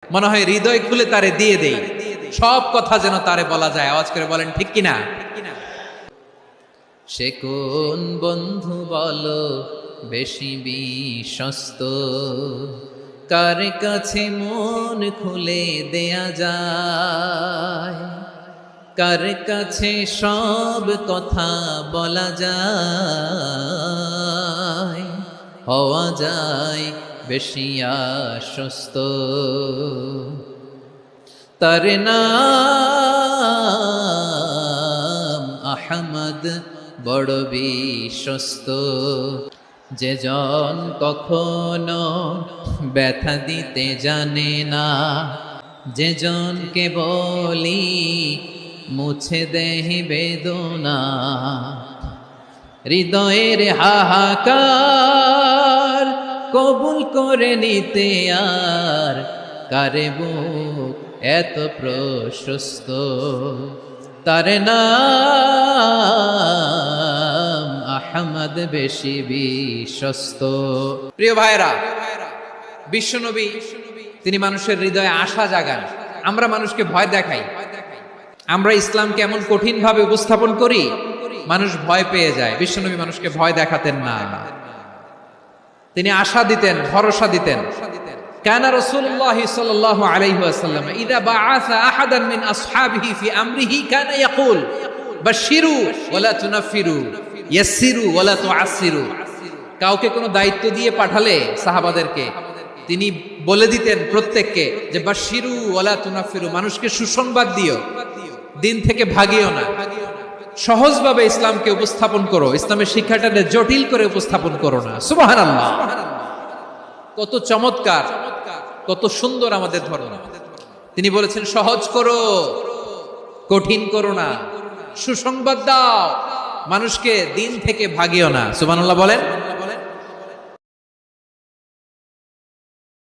মনে হয় হৃদয় খুলে তারে দিয়ে দেই, সব কথা যেন তারে বলা যায়। আওয়াজ করে বলেন ঠিক কিনা? সে কোন বন্ধু বলো বেশি বিশ্বস্ত, কার কাছে মন খুলে দেয়া যায়, কার কাছে সব কথা বলা যায়, হওয়া যায় বেশি আশ্বস্ত। তার নাম আহমদ, বড় বিশ্বস্ত। যে জন কখনো ব্যথা দিতে জানে না, যে জনকে বলি মুছে দেহি বেদনা, হৃদয়ের হাহাকার কবুল করে নিতে আর কারে বুক এত প্রশস্ত। তার নাম আহমদ, বেশি বিশ্বস্ত। প্রিয় ভাইরা, বিশ্বনবী তিনি মানুষের হৃদয়ে আশা জাগান। আমরা মানুষকে ভয় দেখাই, আমরা ইসলামকে এমন কঠিন ভাবে উপস্থাপন করি, মানুষ ভয় পেয়ে যায়। বিশ্বনবী মানুষকে ভয় দেখাতেন না, তিনি আশা দিতেন, ভরসা দিতেন। কানা রাসূলুল্লাহ সাল্লাল্লাহু আলাইহি ওয়াসাল্লাম ইযা বাআসা আহাদান মিন আসহাবিহি ফি আমরিহি কানা ইয়াকুল বাশশিরু ওয়ালা তুনাফিরু, ইয়াসসিরু ওয়ালা তুআসসিরু। কাউকে কোনো দায়িত্ব দিয়ে পাঠালে সাহাবাদেরকে তিনি বলে দিতেন প্রত্যেককে যে বাশশিরু ওয়ালা তুনাফিরু, মানুষকে সুসংবাদ দিও, দিন থেকে ভাগিও না। সহজভাবে ইসলামকে উপস্থাপন করো, ইসলামের শিক্ষাটাকে জটিল করে উপস্থাপন করো না। সুবহানাল্লাহ, কত চমৎকার, কত সুন্দর আমাদের ধর্ম। তিনি বলেছেন সহজ করো, কঠিন করো না, সুসংবাদ দাও, মানুষকে দিন থেকে ভাগিও না। সুবহানাল্লাহ বলেন।